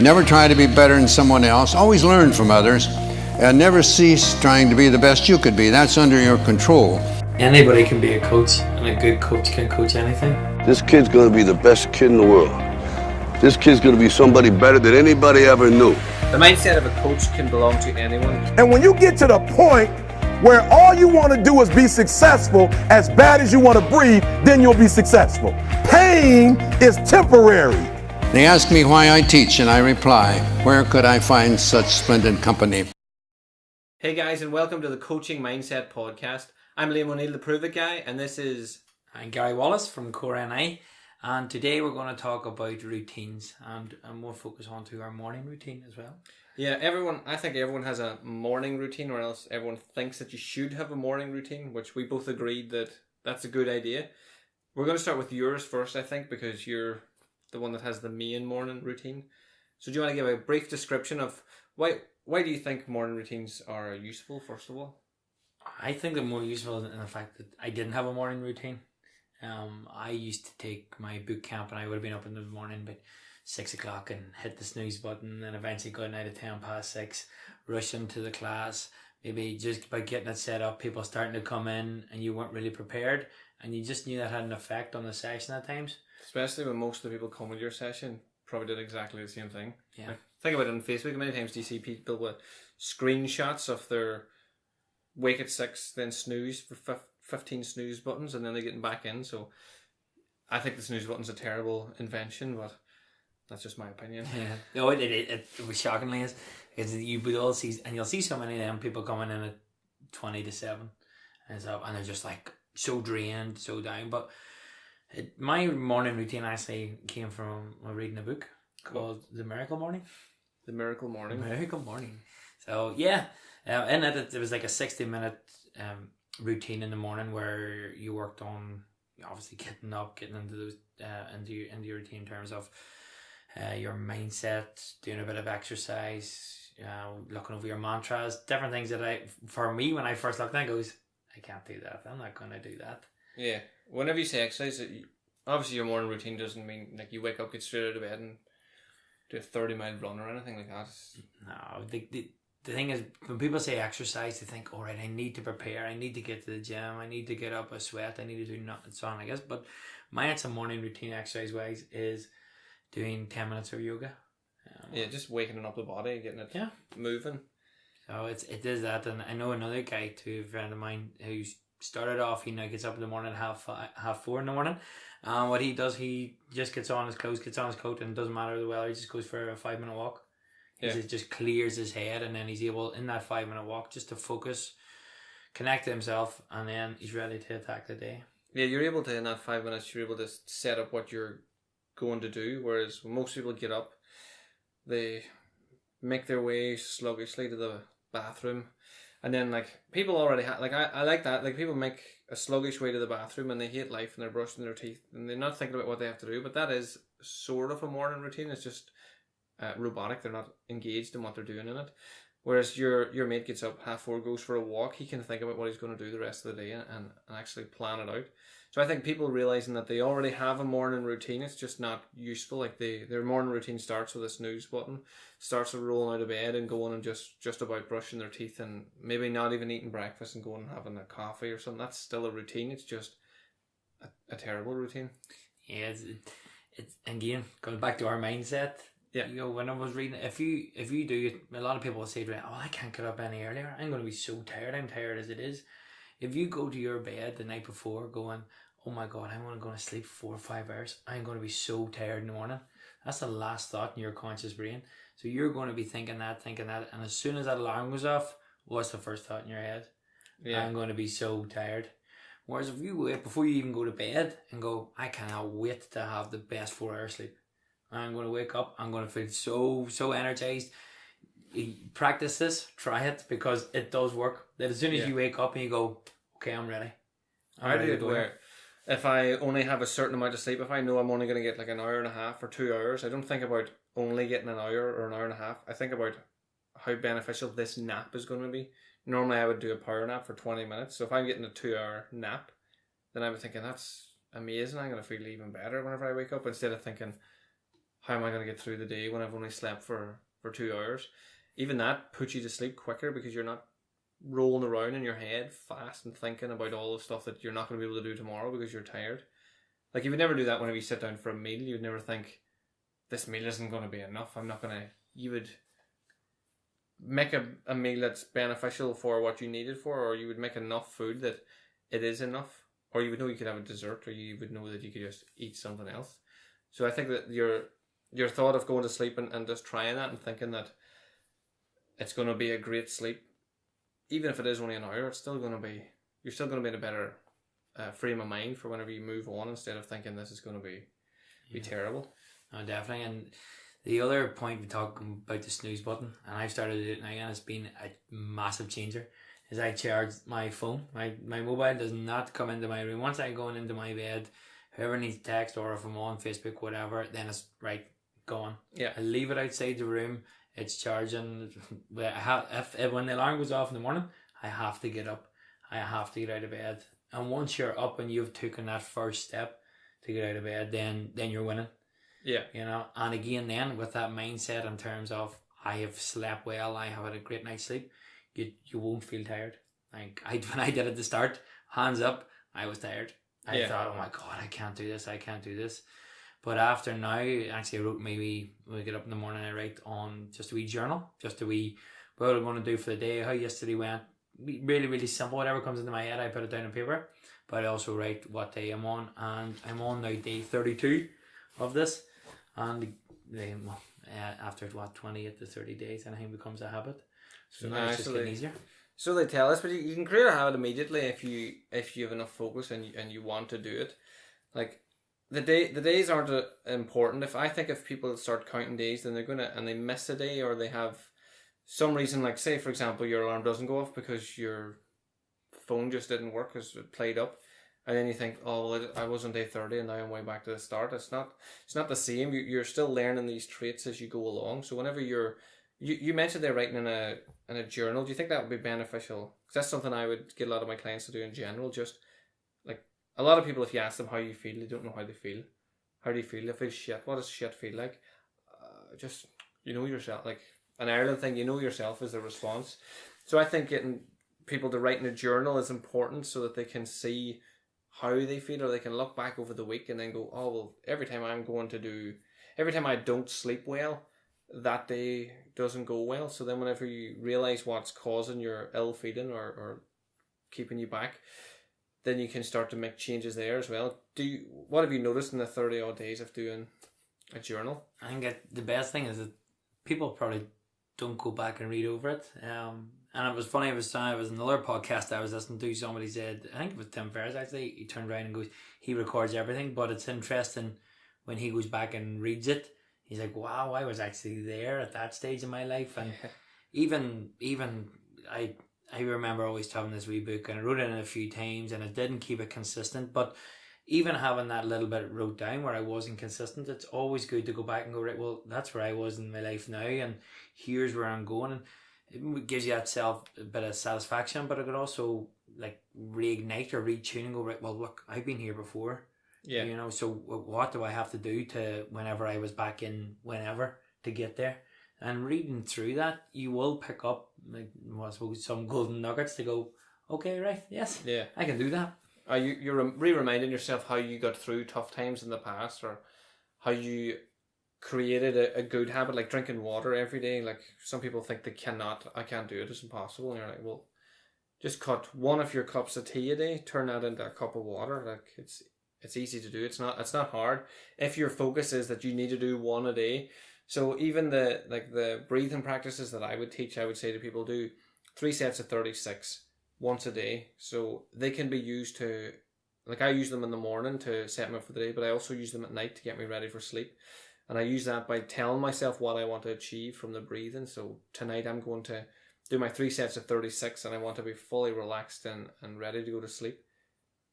Never try to be better than someone else. Always learn from others. And never cease trying to be the best you could be. That's under your control. Anybody can be a coach, and a good coach can coach anything. This kid's gonna be the best kid in the world. This kid's gonna be somebody better than anybody ever knew. The mindset of a coach can belong to anyone. And when you get to the point where all you want to do is be successful, as bad as you want to breathe, then you'll be successful. Pain is temporary. They ask me why I teach, and I reply, where could I find such splendid company? Hey guys, and welcome to the Coaching Mindset Podcast. I'm Liam O'Neill, the Prove It guy, and this is... I'm Gary Wallace from Core NI, and today we're going to talk about routines and more focus on to our morning routine as well. Yeah, I think everyone has a morning routine, or else everyone thinks that you should have a morning routine, which we both agreed that that's a good idea. We're going to start with yours first, I think, because you're the one that has the main morning routine. So do you want to give a brief description of why do you think morning routines are useful, first of all? I think they're more useful in the fact that I didn't have a morning routine. I used to take my boot camp and I would have been up in the morning by 6 o'clock and hit the snooze button, and then eventually going out at 6:10, rushing to the class. Maybe just by getting it set up, people starting to come in and you weren't really prepared, and you just knew that had an effect on the session at times. Especially when most of the people come to your session probably did exactly the same thing. Yeah. Like, think about it on Facebook. How many times do you see people with screenshots of their wake at 6, then snooze for 15 snooze buttons, and then they're getting back in? So I think the snooze button's a terrible invention, but that's just my opinion. Yeah. No, it was shockingly is you would all see, and you'll see so many of them people coming in at 20 to 7 and stuff, and they're just like so drained, so down. But my morning routine actually came from reading a book called The Miracle Morning. The Miracle Morning. The Miracle Morning. So yeah, in it was like a 60-minute routine in the morning where you worked on obviously getting into those into your routine in terms of your mindset, doing a bit of exercise, looking over your mantras, different things that for me when I first looked at it, goes, I can't do that. I'm not going to do that. Yeah. Whenever you say exercise, obviously your morning routine doesn't mean like you wake up, get straight out of bed and do a 30-mile run or anything like that. No, the thing is, when people say exercise, they think, all right, I need to prepare, I need to get to the gym, I need to get up a sweat, I need to do nothing, so on, I guess. But my morning routine exercise-wise is doing 10 minutes of yoga. Yeah, just waking up the body, getting it moving. So it is that, and I know another guy too, a friend of mine, who started off, he now gets up in the morning at 4:30 in the morning. What he does, he just gets on his clothes, gets on his coat, and it doesn't matter the weather, he just goes for a 5-minute walk. It just clears his head, and then he's able, in that 5-minute walk, just to focus, connect to himself, and then he's ready to attack the day. Yeah, you're able to, in that 5 minutes, you're able to set up what you're going to do, whereas when most people get up, they make their way sluggishly to the bathroom, and then like people already have, like I like that, like people make a sluggish way to the bathroom and they hate life and they're brushing their teeth and they're not thinking about what they have to do, but that is sort of a morning routine. It's just robotic. They're not engaged in what they're doing in it. Whereas your mate gets up 4:30, goes for a walk, he can think about what he's going to do the rest of the day and actually plan it out. So I think people realizing that they already have a morning routine, it's just not useful. Like their morning routine starts with a snooze button, starts with rolling out of bed and going and just about brushing their teeth and maybe not even eating breakfast and going and having a coffee or something. That's still a routine. It's just a terrible routine. Yeah, it's again going back to our mindset. Yeah. You know, when I was reading, if you do it, a lot of people will say to me, oh, I can't get up any earlier. I'm going to be so tired. I'm tired as it is. If you go to your bed the night before going, oh my God, I'm only going to sleep 4 or 5 hours. I'm going to be so tired in the morning. That's the last thought in your conscious brain. So you're going to be thinking that. And as soon as that alarm goes off, what's the first thought in your head? Yeah. I'm going to be so tired. Whereas if you wait before you even go to bed and go, I cannot wait to have the best 4 hours sleep. I'm going to wake up. I'm going to feel so energized. Practice this. Try it, because it does work. That as soon as you wake up and you go, okay, I'm ready. I do it where if I only have a certain amount of sleep, if I know I'm only going to get like an hour and a half or 2 hours, I don't think about only getting an hour or an hour and a half. I think about how beneficial this nap is going to be. Normally I would do a power nap for 20 minutes. So if I'm getting a 2-hour nap, then I'm thinking that's amazing. I'm going to feel even better whenever I wake up, instead of thinking how am I going to get through the day when I've only slept for 2 hours? Even that puts you to sleep quicker because you're not rolling around in your head fast and thinking about all the stuff that you're not going to be able to do tomorrow because you're tired. Like, you would never do that whenever you sit down for a meal. You would never think, this meal isn't going to be enough. You would make a meal that's beneficial for what you need it for, or you would make enough food that it is enough, or you would know you could have a dessert, or you would know that you could just eat something else. So I think that your thought of going to sleep and just trying that and thinking that it's going to be a great sleep, even if it is only an hour, you're still going to be in a better frame of mind for whenever you move on, instead of thinking this is going to be terrible. No, definitely. And the other point we talk about the snooze button, and I've started to do it now, and it's been a massive changer, is I charge my phone. My mobile does not come into my room. Once I go into my bed, whoever needs text, or if I'm on Facebook, whatever, then it's right, gone. Yeah. I leave it outside the room. It's charging. If when the alarm goes off in the morning, I have to get up. I have to get out of bed. And once you're up and you've taken that first step to get out of bed, then you're winning. Yeah. You know, and again, then with that mindset in terms of I have slept well, I have had a great night's sleep, you won't feel tired. Like when I did it at the start, hands up, I was tired. I thought, oh my God, I can't do this. But after now, actually I wrote maybe when we get up in the morning, I write on just a wee journal, just a wee, what I'm going to do for the day, how yesterday went. Really, really simple. Whatever comes into my head, I put it down on paper. But I also write what day I'm on, and I'm on now day 32 of this. And after 28 to 30 days, anything becomes a habit. So now it's just getting easier. So they tell us, but you can create a habit immediately if you have enough focus and you want to do it. Like the days aren't important. If people start counting days, then they're gonna, and they miss a day, or they have some reason, like say for example your alarm doesn't go off because your phone just didn't work because it played up, and then you think, oh well, I was on day 30 and now I'm way back to the start. It's not the same. You're still learning these traits as you go along. So whenever you mentioned they're writing in a journal, do you think that would be beneficial? Because that's something I would get a lot of my clients to do in general. Just like a lot of people, if you ask them how you feel, they don't know how they feel. How do you feel? I feel shit. What does shit feel like? Just, you know yourself, like an Ireland thing, you know yourself is the response. So I think getting people to write in a journal is important so that they can see how they feel, or they can look back over the week and then go, oh well, every time I don't sleep well, that day doesn't go well. So then whenever you realise what's causing your ill feeling or keeping you back, then you can start to make changes there as well. What have you noticed in the 30 odd days of doing a journal? I think the best thing is that people probably don't go back and read over it. And it was funny, I was in another podcast I was listening to, somebody said, I think it was Tim Ferris actually, he turned around and goes, he records everything, but it's interesting when he goes back and reads it, he's like, wow, I was actually there at that stage in my life. And even I remember always having this wee book, and I wrote it in a few times and I didn't keep it consistent, but even having that little bit wrote down where I wasn't consistent, it's always good to go back and go, right, well, that's where I was in my life now, and here's where I'm going. And it gives you a bit of satisfaction, but it could also like reignite or retune and go, right, well, look, I've been here before. Yeah. You know, so what do I have to do to whenever I was back in whenever to get there? And reading through that, you will pick up, like, well, I suppose, some golden nuggets to go, okay, right, yes, yeah, I can do that. You're reminding yourself how you got through tough times in the past, or how you created a good habit, like drinking water every day. Like some people think I can't do it, it's impossible. And you're like, well, just cut one of your cups of tea a day, turn that into a cup of water. Like it's easy to do. It's not hard if your focus is that you need to do one a day. So even the breathing practices that I would teach, I would say to people, do 3 sets of 36 once a day. So they can be used to, like I use them in the morning to set me up for the day, but I also use them at night to get me ready for sleep. And I use that by telling myself what I want to achieve from the breathing. So tonight I'm going to do my 3 sets of 36 and I want to be fully relaxed and ready to go to sleep.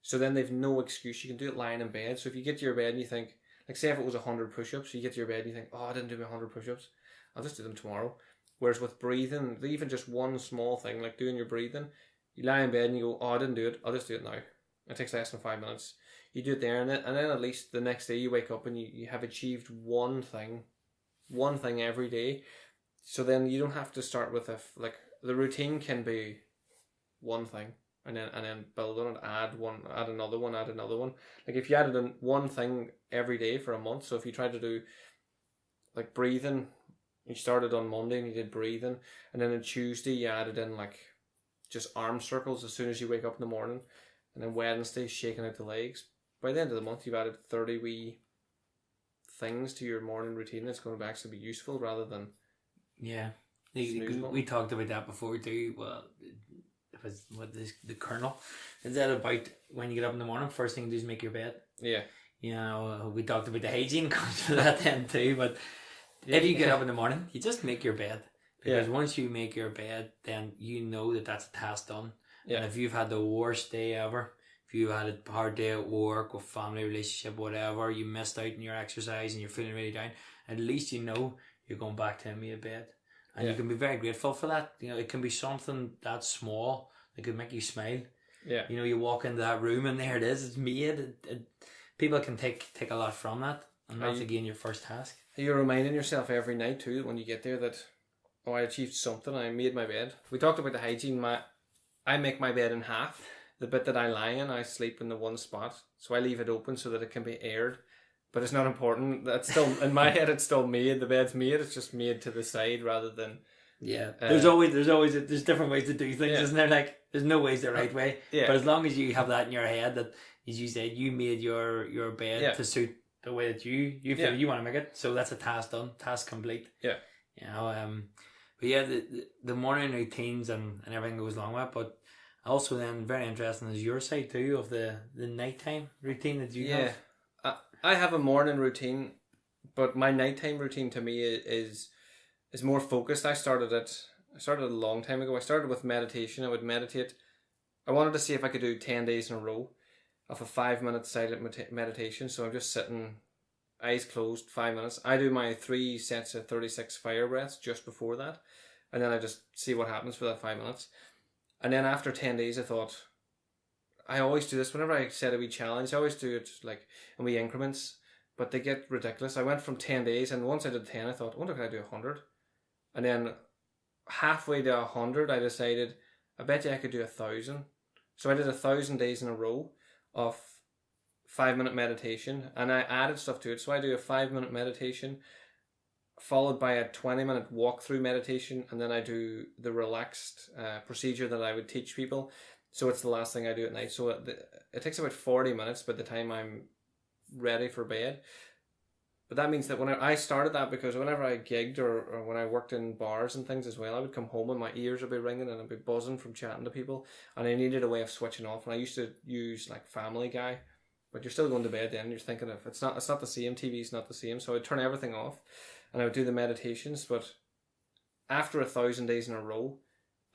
So then they've no excuse. You can do it lying in bed. So if you get to your bed and you think, like say if it was 100 push-ups, you get to your bed and you think, oh, I didn't do my 100 push-ups, I'll just do them tomorrow. Whereas with breathing, even just one small thing like doing your breathing, you lie in bed and you go, oh, I didn't do it, I'll just do it now. It takes less than 5 minutes. You do it there, and then at least the next day you wake up and you have achieved one thing every day. So then you don't have to start with like the routine can be one thing, and then build on it, add another one. Like if you added in one thing every day for a month, so if you tried to do like breathing, you started on Monday and you did breathing, and then on Tuesday you added in like just arm circles as soon as you wake up in the morning, and then Wednesday shaking out the legs. By the end of the month, you've added 30 wee things to your morning routine that's going to actually be useful rather than we talked about that before too. Well, it was the kernel. Is that about when you get up in the morning, first thing you do is make your bed? Yeah. You know, we talked about the hygiene comes to that then too, but if you get up in the morning, you just make your bed. Because once you make your bed, then you know that that's a task done. Yeah. And if you've had the worst day ever, if you had a hard day at work or family relationship, whatever, you missed out on your exercise and you're feeling really down, at least you know you're going back to a bed. And you can be very grateful for that. You know, it can be something that small that could make you smile. Yeah. You know, you walk into that room and there it is, it's made. People can take a lot from that. And that's again your first task. You're reminding yourself every night too when you get there that, oh, I achieved something, I made my bed. We talked about the hygiene. I make my bed in half. The bit that I lie in, I sleep in the one spot. So I leave it open so that it can be aired. But it's not important. That's still, in my head, it's still made. The bed's made. It's just made to the side rather than... Yeah. There's different ways to do things, isn't there? Like, there's no way's the right way. Yeah. But as long as you have that in your head that, as you said, you made your bed to suit the way that you feel you want to make it. So that's a task done. Task complete. Yeah. You know, but yeah, the morning routines and everything goes along with it. But also then very interesting is your side too of the nighttime routine that you have. I have a morning routine, but my nighttime routine to me is more focused. I started a long time ago. I started with meditation. I would meditate. I wanted to see if I could do 10 days in a row of a 5-minute silent meditation. So I'm just sitting, eyes closed, 5 minutes. I do my 3 sets of 36 fire breaths just before that. And then I just see what happens for that 5 minutes. And then after 10 days, I thought, I always do this. Whenever I set a wee challenge, I always do it like in wee increments, but they get ridiculous. I went from 10 days, and once I did 10, I thought, I wonder can I do 100? And then halfway to 100, I decided, I bet you I could do 1,000. So I did 1,000 days in a row of 5-minute meditation, and I added stuff to it. So I do a 5-minute meditation, followed by a 20-minute walk-through meditation, and then I do the relaxed procedure that I would teach people. So it's the last thing I do at night. So it takes about 40 minutes by the time I'm ready for bed. But that means that when I started that because whenever I gigged or when I worked in bars and things as well, I would come home and my ears would be ringing and I'd be buzzing from chatting to people. And I needed a way of switching off. And I used to use like Family Guy. But you're still going to bed then. You're thinking of, it's not the same. TV's not the same. So I'd turn everything off and I would do the meditations. But after 1,000 days in a row,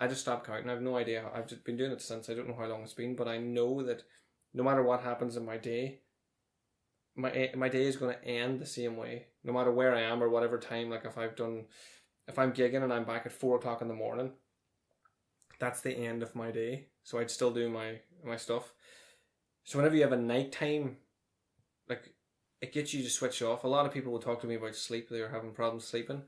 I just stopped counting. I have no idea. I've just been doing it since. I don't know how long it's been, but I know that no matter what happens in my day, my day is going to end the same way. No matter where I am or whatever time. Like if I'm gigging and I'm back at 4 o'clock in the morning, that's the end of my day. So I'd still do my stuff. So whenever you have a nighttime, like it gets you to switch off. A lot of people will talk to me about sleep. They're having problems sleeping.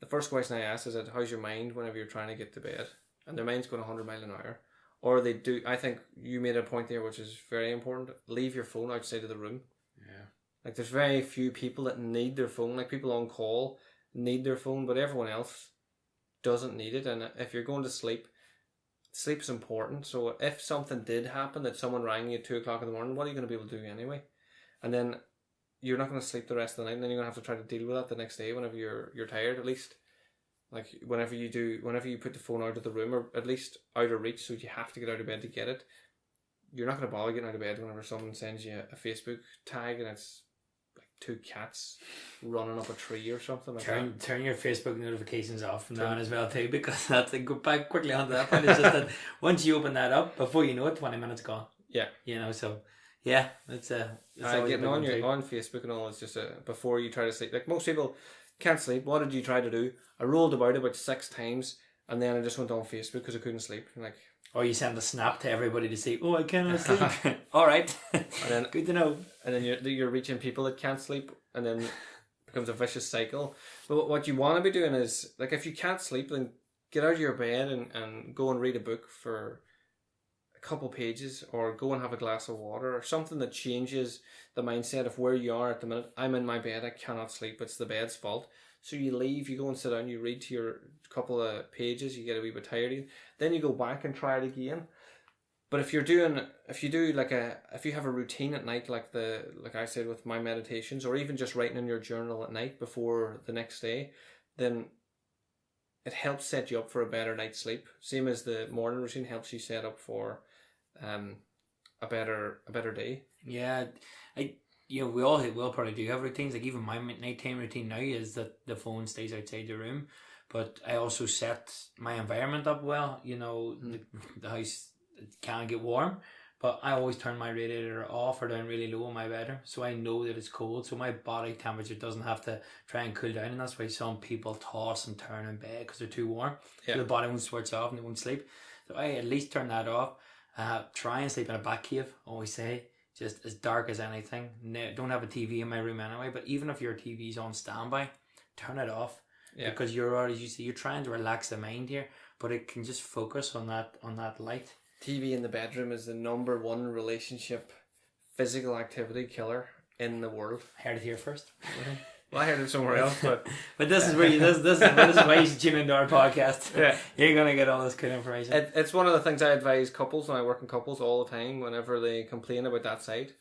The first question I ask is that how's your mind whenever you're trying to get to bed? And their mind's going 100 miles an hour. Or they do, I think you made a point there which is very important. Leave your phone outside of the room. Yeah. Like there's very few people that need their phone. Like people on call need their phone, but everyone else doesn't need it. And if you're going to sleep, sleep's important. So if something did happen that someone rang you at 2 o'clock in the morning, what are you going to be able to do anyway? And then you're not going to sleep the rest of the night, and then you're going to have to try to deal with that the next day whenever you're tired, at least. Like whenever you put the phone out of the room, or at least out of reach, so you have to get out of bed to get it, you're not going to bother getting out of bed whenever someone sends you a Facebook tag and it's like 2 cats running up a tree or something like that. Turn your Facebook notifications off from now on as well too, because that's go back quickly onto that point. It's just that once you open that up, before you know it, 20 minutes gone. Yeah. You know, so yeah, it's getting on Facebook and all. It's just before you try to sleep. Like most people can't sleep. What did you try to do? I rolled about 6 times, and then I just went on Facebook because I couldn't sleep. Like Or you send a snap to everybody to say, "Oh, I cannot sleep." All right, And then good to know. and then you're reaching people that can't sleep, and then it becomes a vicious cycle. But what you want to be doing is, like, if you can't sleep, then get out of your bed and go and read a book for a couple pages, or go and have a glass of water, or something that changes the mindset of where you are at the minute. I'm in my bed, I cannot sleep, it's the bed's fault. So you leave, you go and sit down, you read to your couple of pages, you get a wee bit tired again, then you go back and try it again. But if you have a routine at night, like I said with my meditations, or even just writing in your journal at night before the next day, then it helps set you up for a better night's sleep. Same as the morning routine helps you set up for a better day. Yeah, we all probably do have routines. Like even my nighttime routine now is that the phone stays outside the room, but I also set my environment up well. The house can get warm, but I always turn my radiator off or down really low in my bedroom, so I know that it's cold, so my body temperature doesn't have to try and cool down. And that's why some people toss and turn in bed because they're too warm. Yeah. So the body won't switch off and they won't sleep. So I at least turn that off. Try and sleep in a back cave. Always say, just as dark as anything. Don't have a TV in my room anyway. But even if your TV's on standby, turn it off. Yeah. Because you're trying to relax the mind here, but it can just focus on that light. TV in the bedroom is the number one relationship physical activity killer in the world. Heard it here first. Well, I heard it somewhere else, but this is where this is why you should tune into our podcast. Yeah. You're gonna get all this good information. it's one of the things I advise couples when I work in couples all the time. Whenever they complain about that side,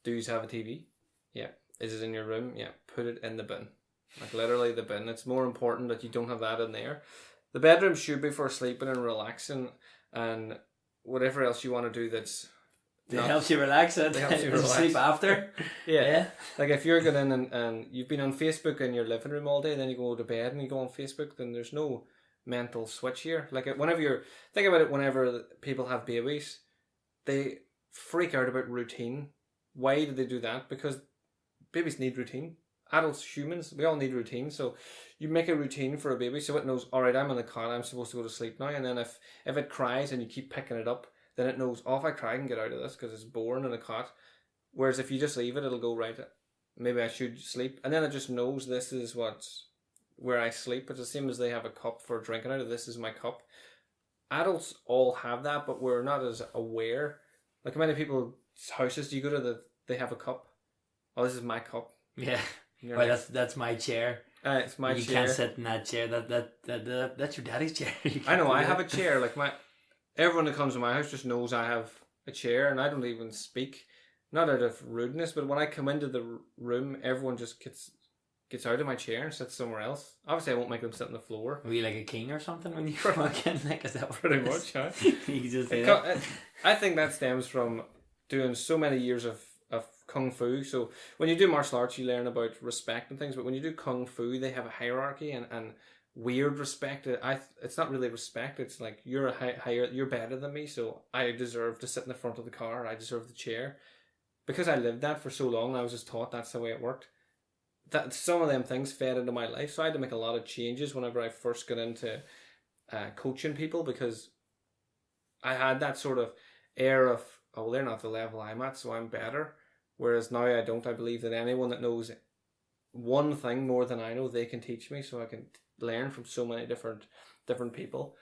do you have a TV? Yeah. Is it in your room? Yeah. Put it in the bin. Like literally the bin. It's more important that you don't have that in there. The bedroom should be for sleeping and relaxing and whatever else you want to do that's It helps you relax and sleep after. Yeah. Like if you're going in and you've been on Facebook in your living room all day, then you go to bed and you go on Facebook, then there's no mental switch here. Like think about it, whenever people have babies, they freak out about routine. Why do they do that? Because babies need routine. Adults, humans, we all need routine. So you make a routine for a baby so it knows, all right, I'm in the cot, I'm supposed to go to sleep now. And then if it cries and you keep picking it up, then it knows, oh, if I cry, I can get out of this because it's born in a cot. Whereas if you just leave it, it'll go, right, maybe I should sleep. And then it just knows this is where I sleep. It's the same as they have a cup for drinking out of. This is my cup. Adults all have that, but we're not as aware. Like how many people's houses do you go to they have a cup? Oh, this is my cup. Yeah. Well, like, that's my chair. It's my chair. You can't sit in that chair. That's your daddy's chair. I know. I have a chair. Like everyone that comes to my house just knows I have a chair, and I don't even speak, not out of rudeness, but when I come into the room, everyone just gets out of my chair and sits somewhere else. Obviously, I won't make them sit on the floor. Are you like a king or something when you walk in? Like, is that pretty much? Huh? You just I think that stems from doing so many years of kung fu. So when you do martial arts, you learn about respect and things, but when you do kung fu, they have a hierarchy and weird respect. It's not really respect. It's like you're you're better than me, so I deserve to sit in the front of the car. I deserve the chair. Because I lived that for so long, I was just taught that's the way it worked. That some of them things fed into my life, so I had to make a lot of changes whenever I first got into coaching people, because I had that sort of air of, oh, well, they're not the level I'm at, so I'm better. Whereas now I don't. I believe that anyone that knows one thing more than I know, they can teach me, so I can learn from so many different people.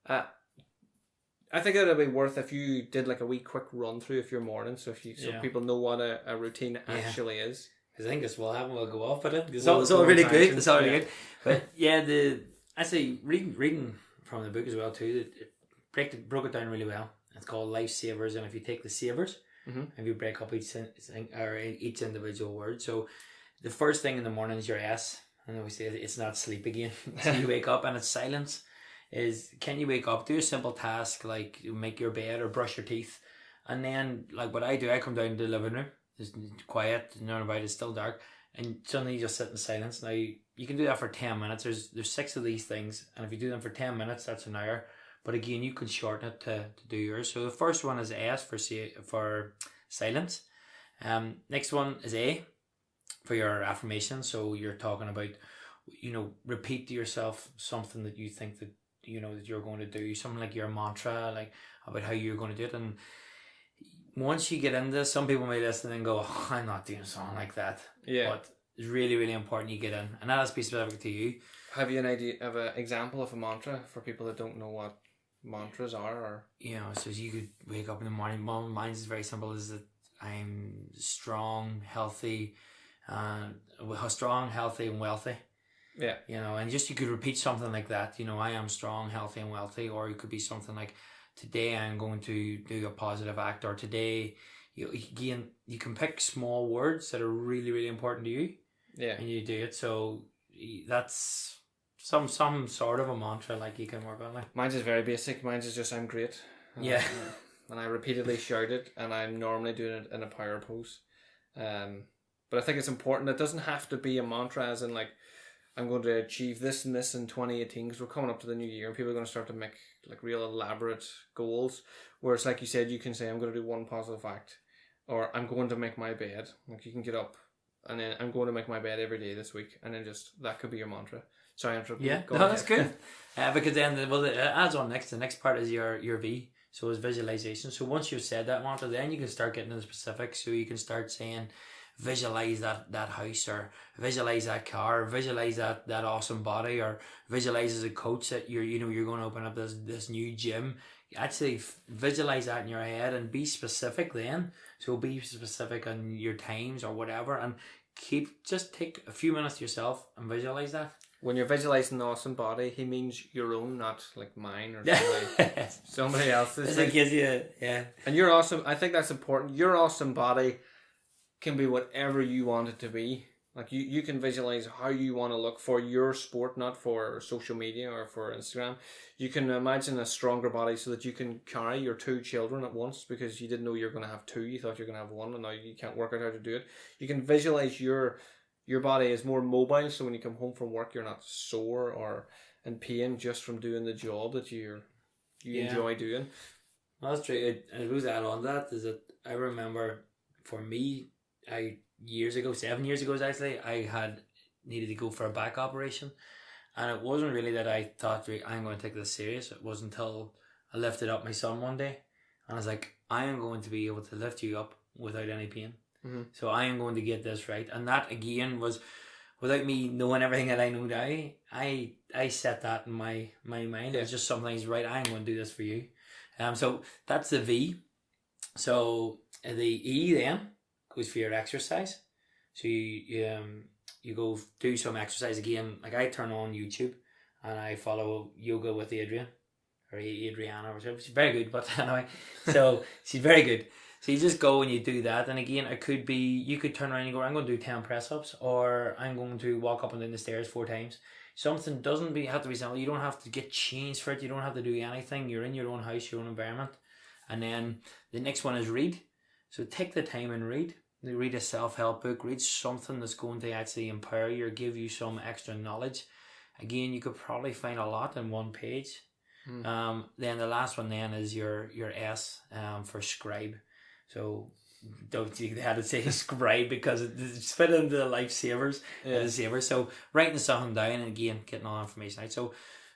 I think it would be worth if you did like a wee quick run through of your morning, so people know what a routine actually is. I think this will happen. We'll go off with it. It's all really good. It's all really good. But yeah, I say reading from the book as well too. It broke it down really well. It's called Lifesavers, and if you take the savers, and you break up each individual word. So the first thing in the morning is your S, and we say it's not sleep again. So you wake up and it's silence. Can you wake up, do a simple task like make your bed or brush your teeth, and then like what I do, I come down to the living room. It's quiet, none about it, it's still dark, and suddenly you just sit in silence. Now you can do that for 10 minutes. There's 6 of these things, and if you do them for 10 minutes, that's an hour. But again, you can shorten it to do yours. So the first one is S for silence. Next one is A for your affirmation. So you're talking about, repeat to yourself something that you think that that you're going to do, something like your mantra, like about how you're going to do it. And once you get into this, some people may listen and go, oh, I'm not doing something like that. Yeah. But it's really, really important you get in. And that has to be specific to you. Have you an idea of an example of a mantra for people that don't know what mantras are? Or So you could wake up in the morning. Mine's is very simple, is that I'm strong, healthy, and wealthy. Yeah. And just you could repeat something like that. I am strong, healthy, and wealthy. Or it could be something like, today I'm going to do a positive act, or today, you can pick small words that are really, really important to you. Yeah. And you do it. So that's some sort of a mantra like you can work on. Like Mine's is very basic. Mine's is just I'm great. Yeah. And I repeatedly shout it, and I'm normally doing it in a power pose. But I think it's important. It doesn't have to be a mantra as in like, I'm going to achieve this and this in 2018, because we're coming up to the new year and people are going to start to make like real elaborate goals. Whereas like you said, you can say, I'm going to do one positive act, or I'm going to make my bed. Like you can get up and then I'm going to make my bed every day this week, and then just that could be your mantra. Sorry, I'm interrupting. Yeah, no, that's good. Because then it adds on next. The next part is your V. So it's visualization. So once you've said that mantra, then you can start getting into the specifics. So you can start saying, visualize that house, or visualize that car, or visualize that awesome body, or visualize as a coach that you're going to open up this new gym. Actually visualize that in your head and be specific then. So be specific on your times or whatever, and just take a few minutes to yourself and visualize that. When you're visualizing the awesome body, he means your own, not like mine or somebody else's. It gives you, yeah. And you're awesome. I think that's important. Your awesome body can be whatever you want it to be. Like you can visualize how you want to look for your sport, not for social media or for Instagram. You can imagine a stronger body so that you can carry your 2 children at once, because you didn't know you were going to have 2. You thought you were going to have 1, and now you can't work out how to do it. You can visualize your body is more mobile, so when you come home from work, you're not sore or in pain just from doing the job that you enjoy doing. Well, that's true. And it goes to add on to that is that I remember for me, 7 years ago actually, I had needed to go for a back operation, and it wasn't really that I thought, I'm going to take this serious. It wasn't until I lifted up my son one day, and I was like, I am going to be able to lift you up without any pain. Mm-hmm. So I am going to get this right. And that again was without me knowing everything that I know now. I set that in my mind. Yeah. It's just something's right. I'm going to do this for you. So that's the V. So the E then goes for your exercise. So you go do some exercise again. Like I turn on YouTube and I follow Yoga with Adrian or Adriana or whatever. She's very good, but anyway. So she's very good. So you just go and you do that, and again, it could be, you could turn around and go, I'm going to do 10 press-ups, or I'm going to walk up and down the stairs 4 times. Something doesn't have to be simple. You don't have to get changed for it. You don't have to do anything. You're in your own house, your own environment. And then the next one is read. So take the time and read. Read a self-help book. Read something that's going to actually empower you or give you some extra knowledge. Again, you could probably find a lot in one page. Then the last one then is your S for scribe. So don't you had to say scribe because it's fit into the lifesavers. Yeah. So writing something down and again getting all information out. So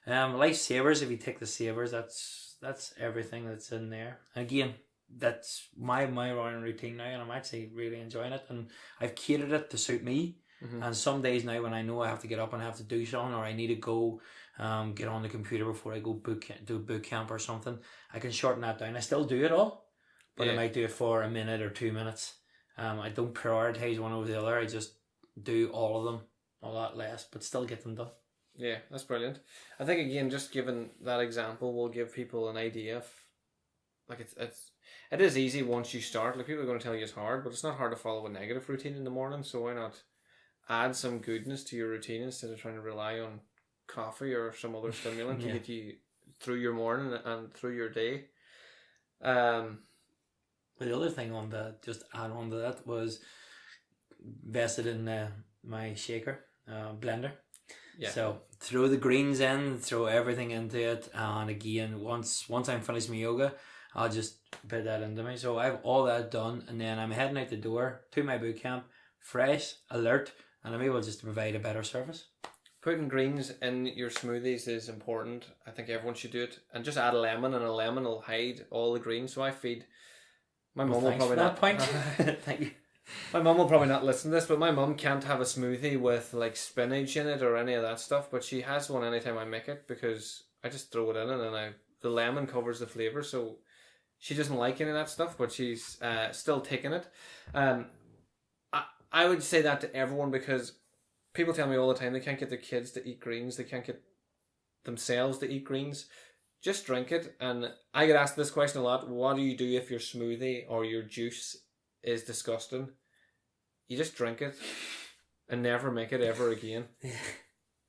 lifesavers, if you take the savers, that's everything that's in there. And again, that's my morning routine now, and I'm actually really enjoying it, and I've catered it to suit me. Mm-hmm. And some days now when I know I have to get up and I have to do something, or I need to go get on the computer before I go do boot camp or something, I can shorten that down. I still do it all, but I might do it for a minute or 2 minutes. I don't prioritize one over the other. I just do all of them a lot less, but still get them done. Yeah, that's brilliant. I think again, just given that example, will give people an idea of, like, it is easy once you start. Like, people are going to tell you it's hard, but it's not hard to follow a negative routine in the morning. So why not add some goodness to your routine instead of trying to rely on coffee or some other stimulant to get you through your morning and through your day. The other thing just add on to that was invested in my shaker blender. Yeah. So throw the greens in, throw everything into it, and again, once I'm finished my yoga, I'll just put that into me. So I have all that done, and then I'm heading out the door to my boot camp, fresh, alert, and I'm able just to provide a better service. Putting greens in your smoothies is important. I think everyone should do it. And just add a lemon, and a lemon will hide all the greens. So I feed... My mum will probably not... point. Thank you. My mum will probably not listen to this, but my mum can't have a smoothie with like spinach in it or any of that stuff. But she has one anytime I make it, because I just throw it in, and then the lemon covers the flavour. So she doesn't like any of that stuff, but she's still taking it. I would say that to everyone, because people tell me all the time they can't get their kids to eat greens. They can't get themselves to eat greens. Just drink it. And I get asked this question a lot. What do you do if your smoothie or your juice is disgusting? You just drink it and never make it ever again.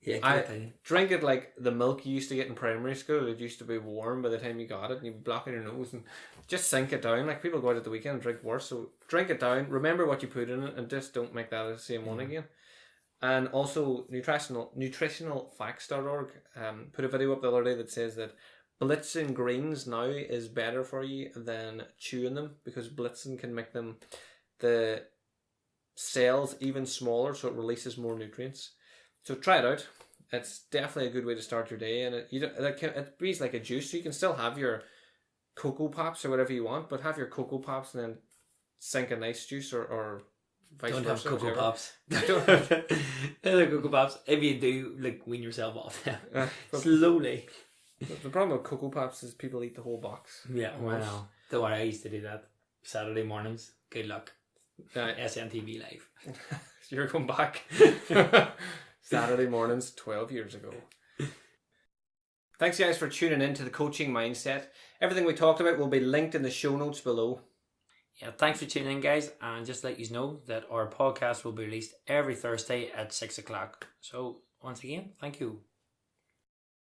Yeah, I drink it like the milk you used to get in primary school. It used to be warm by the time you got it, and you block in your nose and just sink it down. Like, people go out at the weekend and drink worse, so drink it down. Remember what you put in it, and just don't make that the same one again. And also, nutritionalfacts.org put a video up the other day that says that blitzing greens now is better for you than chewing them, because blitzing can make the cells even smaller, so it releases more nutrients. So try it out. It's definitely a good way to start your day, and it breathes like a juice. So you can still have your Cocoa Pops or whatever you want, but have your Cocoa Pops and then sink a nice juice or vice Don't versa. have Cocoa whichever. Pops. Don't have Cocoa Pops. If you do, like, wean yourself off them. Slowly. The problem with Cocoa Pops is people eat the whole box. Yeah, well, don't worry, I used to do that. Saturday mornings. Good luck. Uh, SNTV Live. You're going back. Saturday mornings 12 years ago. Thanks guys for tuning in to the Coaching Mindset. Everything we talked about will be linked in the show notes below. Yeah, thanks for tuning in, guys, and just let you know that our podcast will be released every Thursday at 6 o'clock. So once again, thank you.